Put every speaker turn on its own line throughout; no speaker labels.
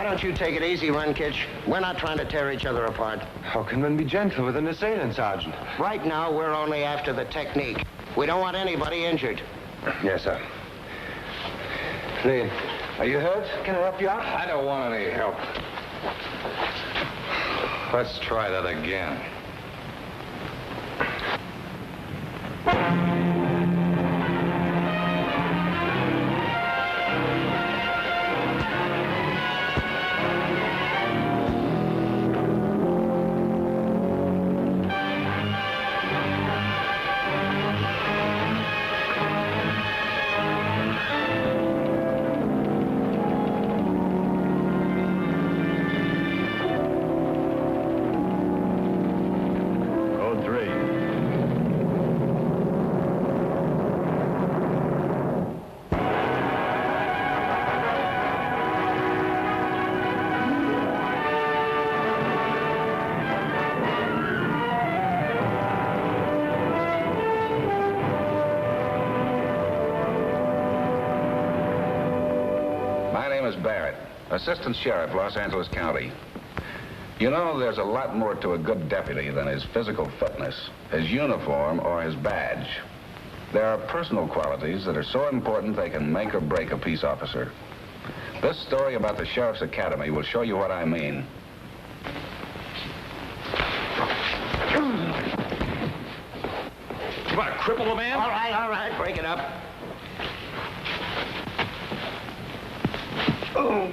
don't you take it easy, Runkitch? We're not trying to tear each other apart.
How can one be gentle with an assailant, Sergeant?
Right now, we're only after the technique. We don't want anybody injured.
Yes, sir. Lee, are you hurt? Can I help you out?
I don't want any help. Let's try that again. Barrett, Assistant Sheriff, Los Angeles County. You know, there's a lot more to a good deputy than his physical fitness, his uniform, or his badge. There are personal qualities that are so important they can make or break a peace officer. This story about the Sheriff's Academy will show you what I mean.
You want to cripple a man?
All right, break it up. Oh.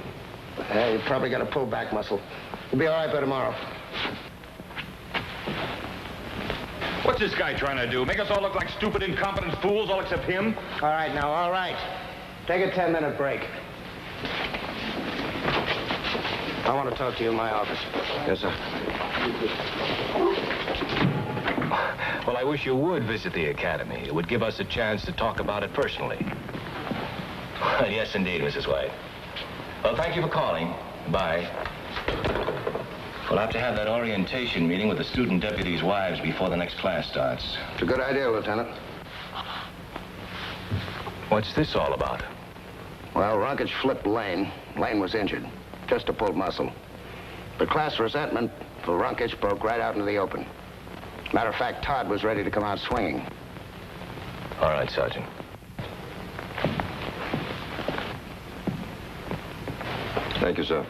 You probably got a pull-back muscle. You'll be all right by tomorrow.
What's this guy trying to do? Make us all look like stupid, incompetent fools, all except him?
All right, now, all right. Take a 10-minute break. I want to talk to you in my office.
Yes, sir.
Well, I wish you would visit the academy. It would give us a chance to talk about it personally. Yes, indeed, Mrs. White. Well, thank you for calling. Bye. We'll have to have that orientation meeting with the student deputies' wives before the next class starts.
It's a good idea, Lieutenant.
What's this all about?
Well, Runkitch flipped Lane. Lane was injured. Just a pulled muscle. The class resentment for Runkitch broke right out into the open. Matter of fact, Todd was ready to come out swinging.
All right, Sergeant.
Thank you, sir.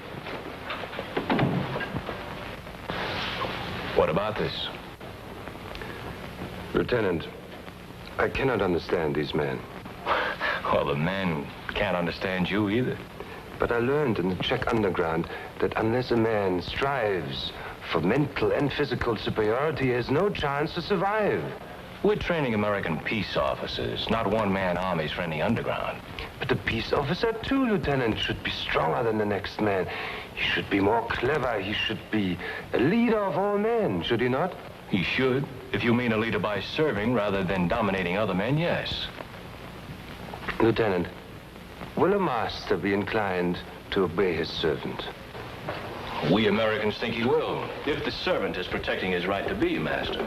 What about this?
Lieutenant, I cannot understand these men.
Well, the men can't understand you either.
But I learned in the Czech underground that unless a man strives for mental and physical superiority, he has no chance to survive.
We're training American peace officers, not one-man armies for any underground.
But the peace officer, too, Lieutenant, should be stronger than the next man. He should be more clever. He should be a leader of all men, should he not?
He should. If you mean a leader by serving rather than dominating other men, yes.
Lieutenant, will a master be inclined to obey his servant?
We Americans think he will, if the servant is protecting his right to be master.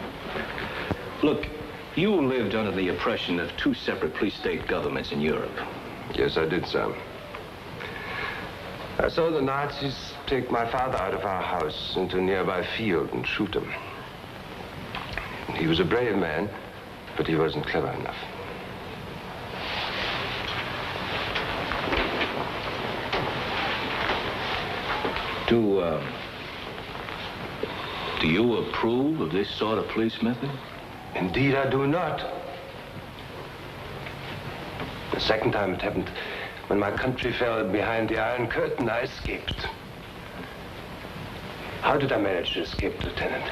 Look, you lived under the oppression of two separate police-state governments in Europe.
Yes, I did, sir. I saw the Nazis take my father out of our house into a nearby field and shoot him. He was a brave man, but he wasn't clever enough.
Do you approve of this sort of police method?
Indeed, I do not. The second time it happened, when my country fell behind the Iron Curtain, I escaped. How did I manage to escape, Lieutenant?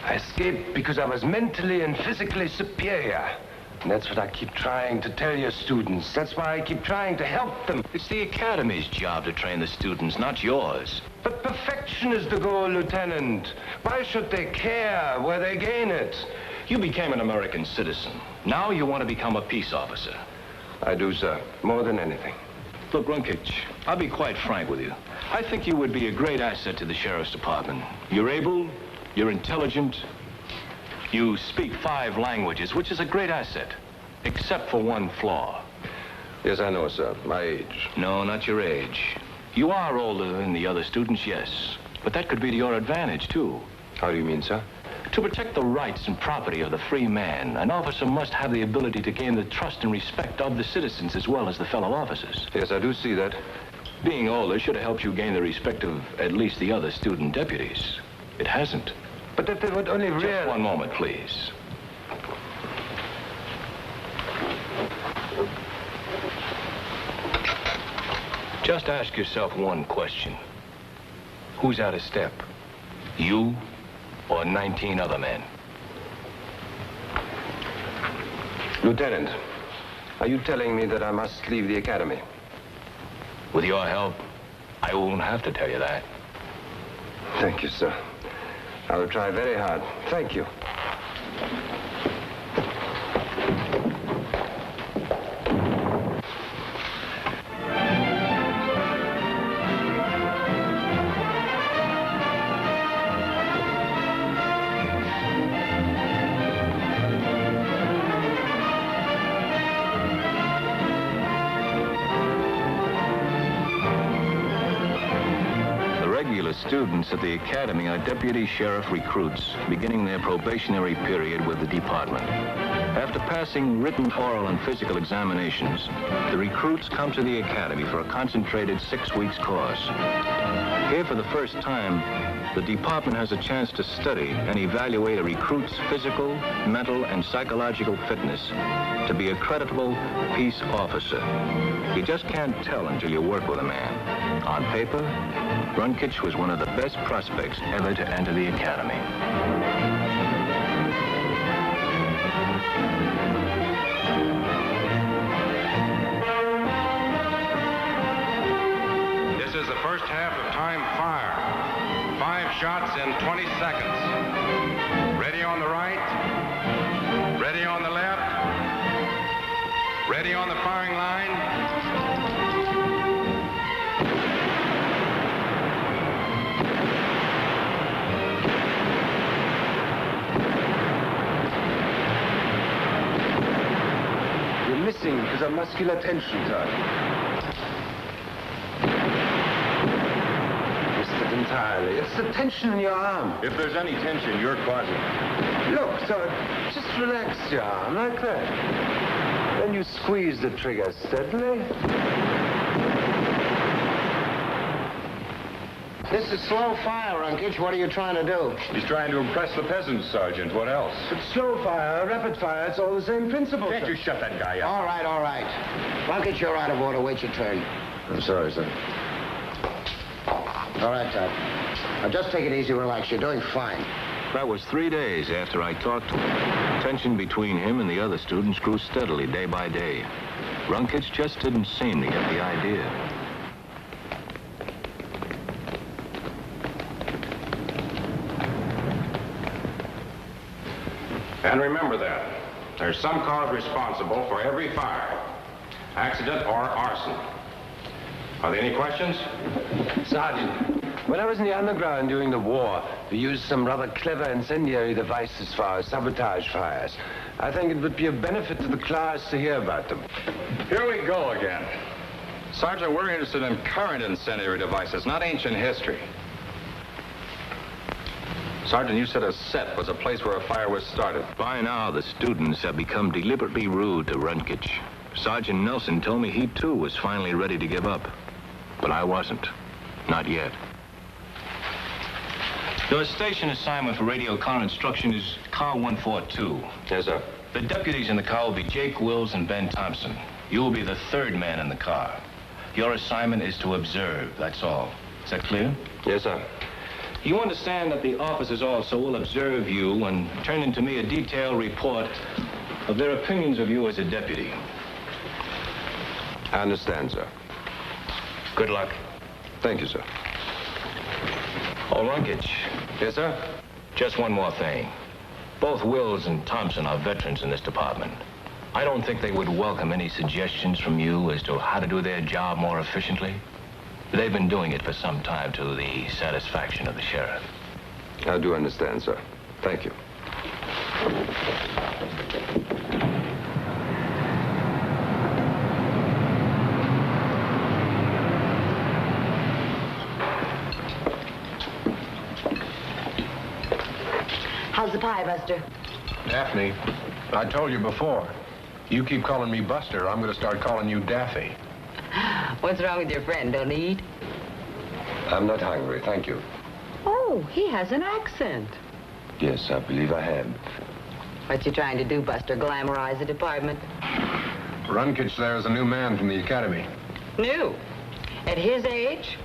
I escaped because I was mentally and physically superior. And that's what I keep trying to tell your students. That's why I keep trying to help them.
It's the academy's job to train the students, not yours.
But perfection is the goal, Lieutenant. Why should they care where they gain it?
You became an American citizen. Now you want to become a peace officer.
I do, sir. More than anything.
Look, Runkitch, I'll be quite frank with you. I think you would be a great asset to the Sheriff's Department. You're able, you're intelligent, you speak 5 languages, which is a great asset, except for one flaw.
Yes, I know, sir. My age.
No, not your age. You are older than the other students, yes. But that could be to your advantage, too.
How do you mean, sir?
To protect the rights and property of the free man, an officer must have the ability to gain the trust and respect of the citizens as well as the fellow officers.
Yes, I do see that.
Being older should have helped you gain the respect of at least the other student deputies. It hasn't.
But that they would only
Just one moment, please. Just ask yourself one question. Who's out of step? You or 19 other men?
Lieutenant, are you telling me that I must leave the academy?
With your help, I won't have to tell you that.
Thank you, sir. I will try very hard. Thank you.
Students at the academy are deputy sheriff recruits beginning their probationary period with the department. After passing written, oral, and physical examinations, the recruits come to the academy for a concentrated 6 weeks course. Here, for the first time, the department has a chance to study and evaluate a recruit's physical, mental, and psychological fitness to be a creditable peace officer. You just can't tell until you work with a man. On paper, Runkich was one of the best prospects ever to enter the academy.
This is the first half of time fire. 5 shots in 20 seconds. Ready on the right. Ready on the left. Ready on the firing line.
Missing because of muscular tension, sir. Missed it entirely. It's the tension in your arm.
If there's any tension, you're causing it.
Look, sir, just relax your arm like that. Then you squeeze the trigger steadily.
This is slow fire, Runkich. What are you trying to do?
He's trying to impress the peasants, Sergeant. What else?
It's slow fire, rapid fire, it's all the same principle.
Can't
sir.
you shut that guy up?
All right, all right. Runkich, you're out of order. Wait your turn.
I'm sorry, sir.
All right, Todd. Now, just take it easy, relax. You're doing fine.
That was 3 days after I talked to him. Tension between him and the other students grew steadily day by day. Runkich just didn't seem to get the idea.
And remember that. There's some cause responsible for every fire, accident or arson. Are there any questions?
Sergeant, when I was in the underground during the war, we used some rather clever incendiary devices for our sabotage fires. I think it would be of benefit to the class to hear about them.
Here we go again. Sergeant, we're interested in current incendiary devices, not ancient history. Sergeant, you said a set was a place where a fire was started.
By now, the students have become deliberately rude to Runkich. Sergeant Nelson told me he, too, was finally ready to give up. But I wasn't. Not yet. Your station assignment for radio car instruction is car 142.
Yes, sir.
The deputies in the car will be Jake Wills and Ben Thompson. You will be the third man in the car. Your assignment is to observe, that's all. Is that clear?
Yes, sir.
You understand that the officers also will observe you and turn into me a detailed report of their opinions of you as a deputy.
I understand, sir.
Good luck.
Thank you, sir.
Oh, Runkich.
Yes, sir?
Just one more thing. Both Wills and Thompson are veterans in this department. I don't think they would welcome any suggestions from you as to how to do their job more efficiently. They've been doing it for some time to the satisfaction of the sheriff.
I do understand, sir. Thank you.
Hi, Buster.
Daphne, I told you before. You keep calling me Buster, I'm going to start calling you Daffy.
What's wrong with your friend? Don't he eat?
I'm not hungry, thank you.
Oh, he has an accent.
Yes, I believe I have.
What you trying to do, Buster? Glamorize the department?
Runkich there is a new man from the academy.
New? At his age?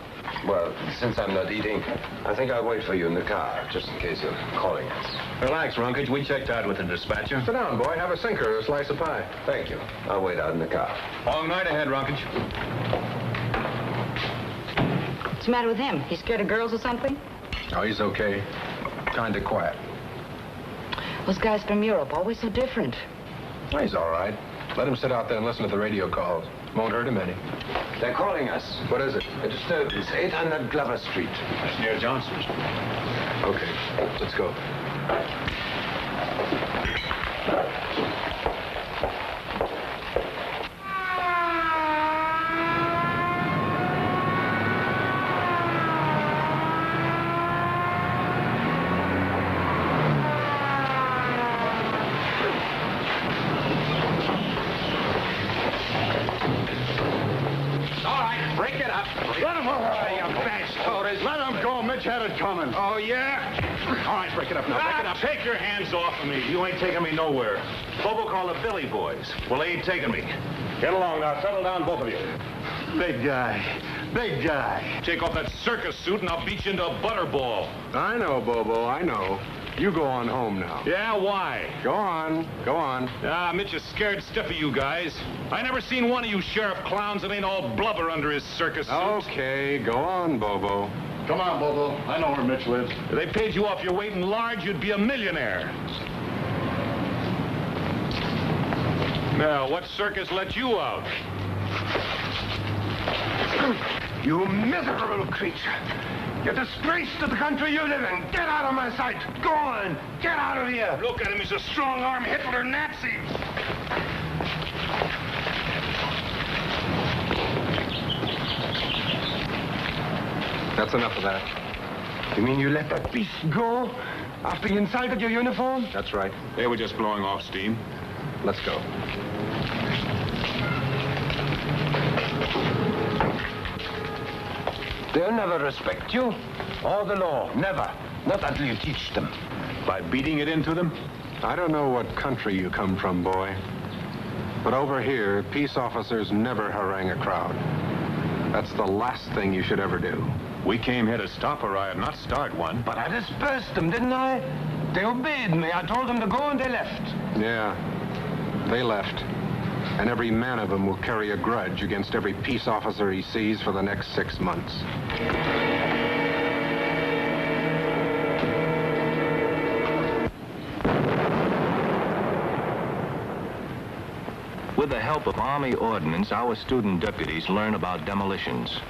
Well, since I'm not eating, I think I'll wait for you in the car, just in case you're calling us.
Relax, Runkage. We checked out with the dispatcher.
Sit down, boy. Have a sinker or a slice of pie.
Thank you. I'll wait out in the car.
Long night ahead, Runkage.
What's the matter with him? He scared of girls or something?
Oh, he's okay. Kind of quiet.
Those guys from Europe, always so different.
Oh, he's all right. Let him sit out there and listen to the radio calls. Won't hurt him any.
They're calling us.
What is it?
A disturbance, 800 Glover Street.
That's near Johnson's.
Okay, let's go.
Oh, yeah? All right, break it up now. Break it up. Take your hands off of me. You ain't taking me nowhere. Bobo called the Billy Boys. Well, they ain't taking me. Get along now. Settle down, both of you.
Big guy. Big guy.
Take off that circus suit and I'll beat you into a butterball.
I know, Bobo, I know. You go on home now.
Yeah, why?
Go on, go on.
Ah, Mitch is scared stiff of you guys. I never seen one of you sheriff clowns that ain't all blubber under his circus suit.
Okay, go on, Bobo.
Come on, Bobo. I know where Mitch lives.
If they paid you off your weight in lard, you'd be a millionaire. Now, what circus let you out?
You miserable creature. You're a disgrace to the country you live in. Get out of my sight. Go on. Get out of here.
Look at him. He's a strong-arm Hitler Nazi.
That's enough of that.
You mean you let that beast go after he insulted your uniform?
That's right.
They were just blowing off steam.
Let's go.
They'll never respect you or the law. Never. Not until you teach them.
By beating it into them?
I don't know what country you come from, boy. But over here, peace officers never harangue a crowd. That's the last thing you should ever do.
We came here to stop a riot, not start one.
But I dispersed them, didn't I? They obeyed me. I told them to go and they left.
Yeah, they left. And every man of them will carry a grudge against every peace officer he sees for the next 6 months.
With the help of Army ordnance, our student deputies learn about demolitions.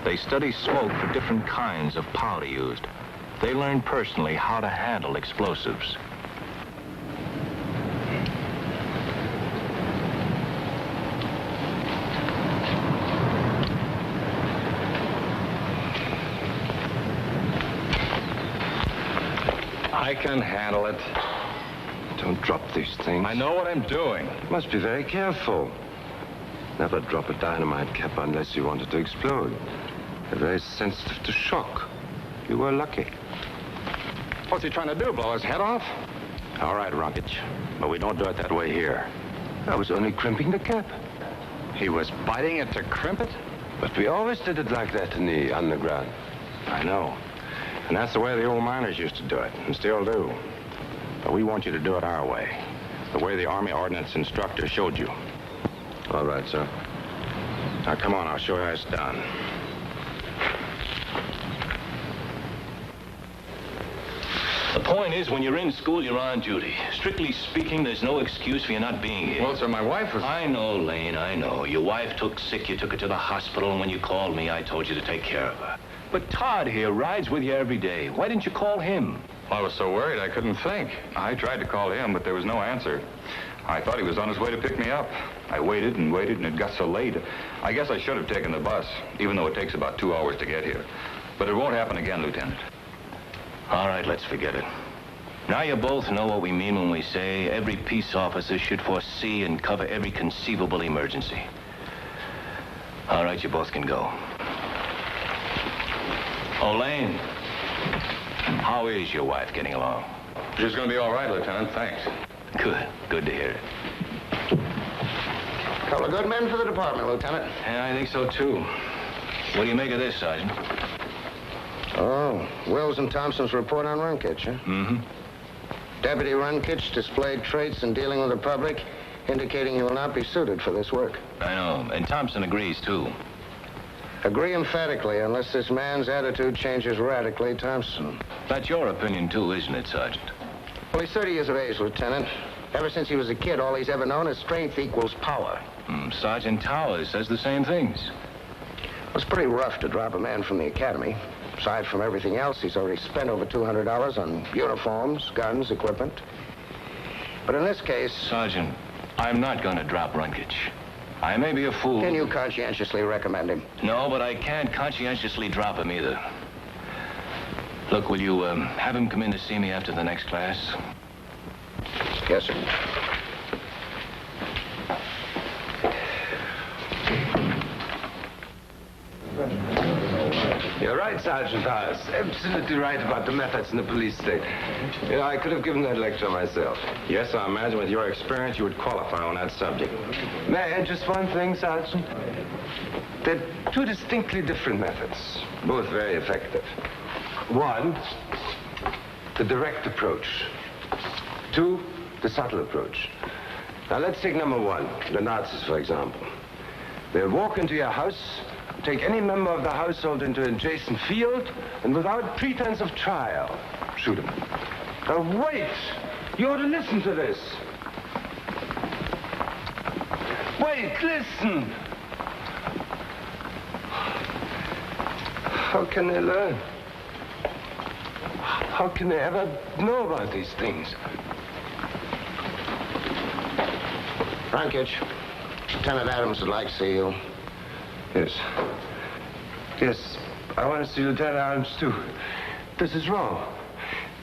They study smoke for different kinds of powder used. They learn personally how to handle explosives.
I can handle it.
Don't drop these things.
I know what I'm doing.
Must be very careful. Never drop a dynamite cap unless you want it to explode. They're very sensitive to shock. You were lucky.
What's he trying to do, blow his head off?
All right, Rockage. But we don't do it that way here. I was only crimping the cap.
He was biting it to crimp it?
But we always did it like that in the underground.
I know. And that's the way the old miners used to do it, and still do. But we want you to do it our way. The way the Army Ordnance instructor showed you.
All right, sir.
Now, come on, I'll show you how it's done.
The point is, when you're in school, you're on duty. Strictly speaking, there's no excuse for you not being here.
Well, sir, my wife was...
I know, Lane, I know. Your wife took sick, you took her to the hospital, and when you called me, I told you to take care of her. But Todd here rides with you every day. Why didn't you call him?
I was so worried I couldn't think. I tried to call him, but there was no answer. I thought he was on his way to pick me up. I waited and waited, and it got so late. I guess I should have taken the bus, even though it takes about 2 hours to get here. But it won't happen again, Lieutenant.
All right, let's forget it. Now you both know what we mean when we say every peace officer should foresee and cover every conceivable emergency. All right, you both can go. Lane, how is your wife getting along?
She's going to be all right, Lieutenant. Thanks.
Good. Good to hear it.
Couple of good men for the department, Lieutenant.
Yeah, I think so, too. What do you make of this, Sergeant?
Oh, Wills and Thompson's report on Runkich, huh?
Mm-hmm.
Deputy Runkich displayed traits in dealing with the public, indicating he will not be suited for this work.
I know, and Thompson agrees, too.
Agree emphatically, unless this man's attitude changes radically, Thompson.
That's your opinion, too, isn't it, Sergeant?
Well, he's 30 years of age, Lieutenant. Ever since he was a kid, all he's ever known is strength equals power.
Sergeant Towers says the same things.
Well, it's pretty rough to drop a man from the academy. Aside from everything else, he's already spent over $200 on uniforms, guns, equipment. But in this case...
Sergeant, I'm not going to drop Runkich. I may be a fool.
Can you conscientiously recommend him?
No, but I can't conscientiously drop him either. Look, will you have him come in to see me after the next class?
Yes, sir.
You're right, Sergeant Towers. Absolutely right about the methods in the police state. You know, I could have given that lecture myself.
Yes, I imagine with your experience, you would qualify on that subject.
May I add just one thing, Sergeant? They're two distinctly different methods, both very effective. One, the direct approach. Two, the subtle approach. Now, let's take number one, the Nazis, for example. They'll walk into your house, take any member of the household into an adjacent field, and without pretense of trial, shoot him. Now, wait! You ought to listen to this. Wait, listen! How can they learn? How can they ever know about these things?
Runkich, Lieutenant Adams would like to see you.
Yes. Yes, I want to see Lieutenant Adams, too. This is wrong.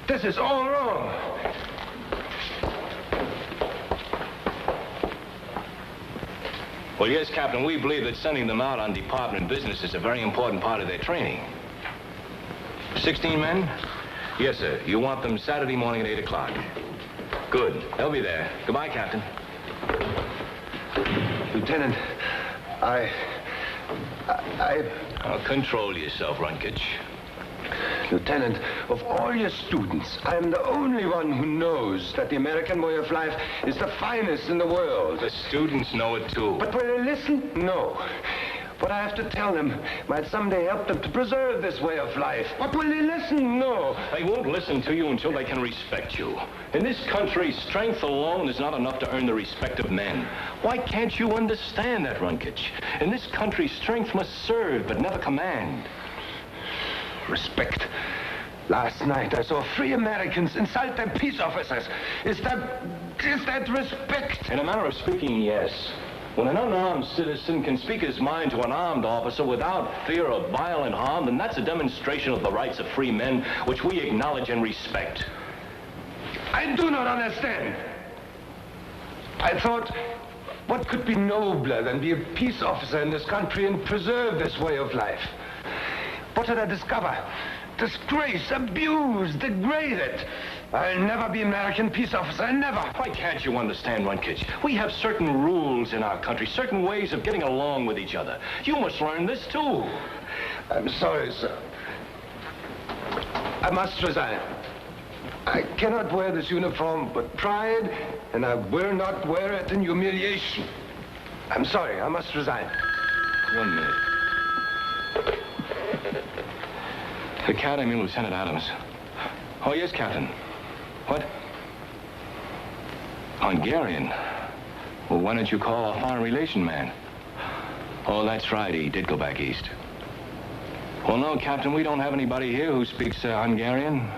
This is all wrong.
Well, yes, Captain, we believe that sending them out on department business is a very important part of their training. 16 men? Yes, sir. You want them Saturday morning at 8 o'clock. Good. They'll be there. Goodbye, Captain.
Lieutenant,
Oh, control yourself, Runkich.
Lieutenant, of all your students, I am the only one who knows that the American way of life is the finest in the world.
The students know it, too.
But will they listen? No. What I have to tell them might someday help them to preserve this way of life. But will they listen? No.
They won't listen to you until they can respect you. In this country, strength alone is not enough to earn the respect of men. Why can't you understand that, Runkich? In this country, strength must serve, but never command.
Respect. Last night, I saw 3 Americans insult their peace officers. Is that respect?
In a manner of speaking, yes. When an unarmed citizen can speak his mind to an armed officer without fear of violent harm, then that's a demonstration of the rights of free men, which we acknowledge and respect.
I do not understand. I thought, what could be nobler than be a peace officer in this country and preserve this way of life? What did I discover? Disgraced, abused, degraded. I'll never be American peace officer, never.
Why can't you understand, Runkich? We have certain rules in our country, certain ways of getting along with each other. You must learn this, too.
I'm sorry, sir. I must resign. I cannot wear this uniform with pride, and I will not wear it in humiliation. I'm sorry, I must resign.
1 minute. Academy, Lieutenant Adams. Oh, yes, Captain. What? Hungarian? Well, why don't you call a foreign relation man? Oh, that's right, he did go back east. Well, no, Captain, we don't have anybody here who speaks Hungarian.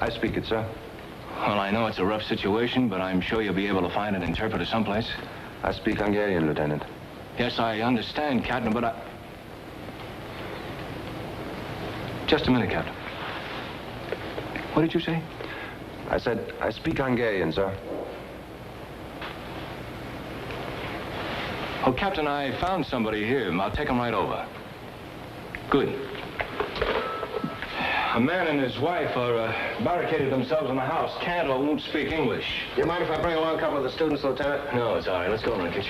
I speak it, sir.
Well, I know it's a rough situation, but I'm sure you'll be able to find an interpreter someplace.
I speak Hungarian, Lieutenant.
Yes, I understand, Captain, but Just a minute, Captain. What did you say?
I said, I speak Hungarian, sir.
Oh, Captain, I found somebody here. I'll take him right over. Good. A man and his wife are barricaded themselves in the house. Can't or won't speak English.
Do you mind if I bring along a couple of the students, Lieutenant?
No, it's all right. Let's go, Rinkich.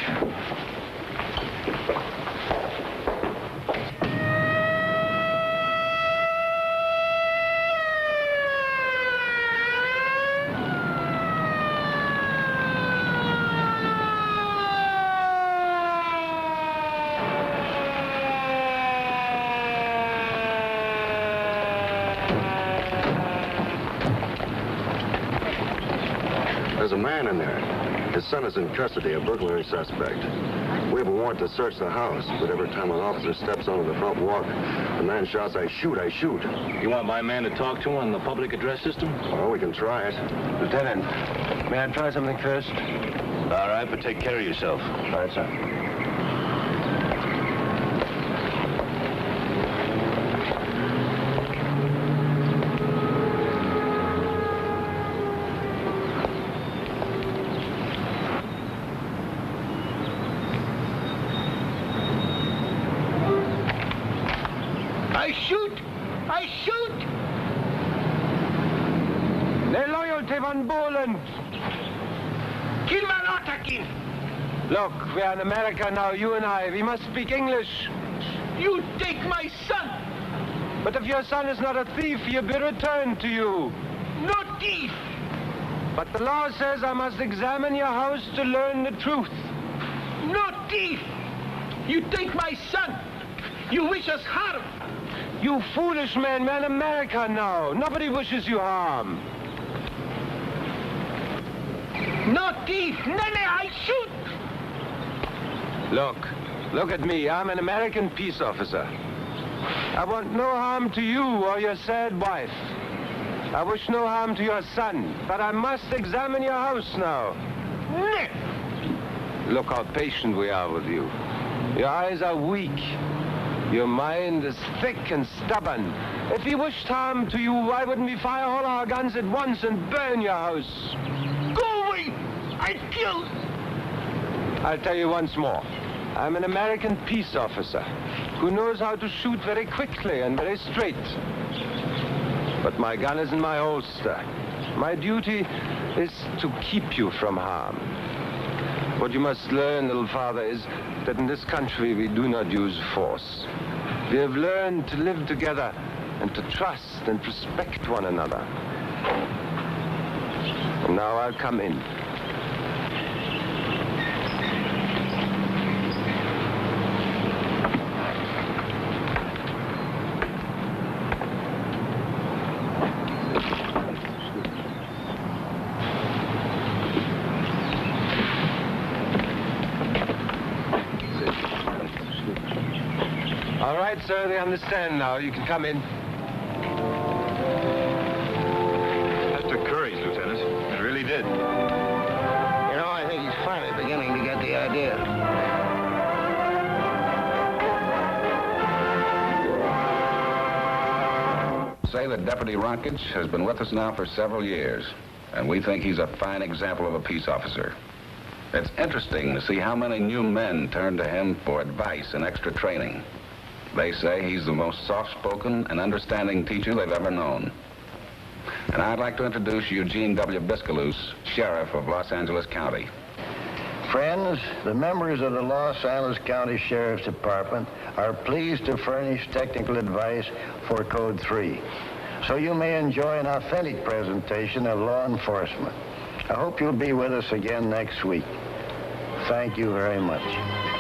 There's a man in there. His son is in custody, a burglary suspect. We have a warrant to search the house, but every time an officer steps onto the front walk, the man shouts, I shoot, I shoot.
You want my man to talk to him on the public address system?
Well, we can try it.
Lieutenant, may I try something first?
All right, but take care of yourself.
All right, sir.
I shoot! I shoot!
Their loyalty von Bohlen.
Kill Malatakin!
Look, we are in America now, you and I. We must speak English.
You take my son!
But if your son is not a thief, he'll be returned to you.
No thief!
But the law says I must examine your house to learn the truth.
No thief! You take my son! You wish us harm!
You foolish man, we're in America now. Nobody wishes you harm.
No thief! Nene, I shoot!
Look at me. I'm an American peace officer. I want no harm to you or your sad wife. I wish no harm to your son, but I must examine your house now. Look how patient we are with you. Your eyes are weak. Your mind is thick and stubborn. If we wished harm to you, why wouldn't we fire all our guns at once and burn your house?
Go away! I'd kill!
I'll tell you once more. I'm an American peace officer who knows how to shoot very quickly and very straight. But my gun is in my holster. My duty is to keep you from harm. What you must learn, little father, is that in this country we do not use force. We have learned to live together and to trust and respect one another. And now I'll come in. All right, sir, they understand now. You can come in.
That took courage, Lieutenant. It really did.
You know, I think he's finally beginning to get the idea.
Say that Deputy Ronkage has been with us now for several years, and we think he's a fine example of a peace officer. It's interesting to see how many new men turn to him for advice and extra training. They say he's the most soft-spoken and understanding teacher they've ever known. And I'd like to introduce Eugene W. Biscaluse, Sheriff of Los Angeles County.
Friends, the members of the Los Angeles County Sheriff's Department are pleased to furnish technical advice for Code 3, so you may enjoy an authentic presentation of law enforcement. I hope you'll be with us again next week. Thank you very much.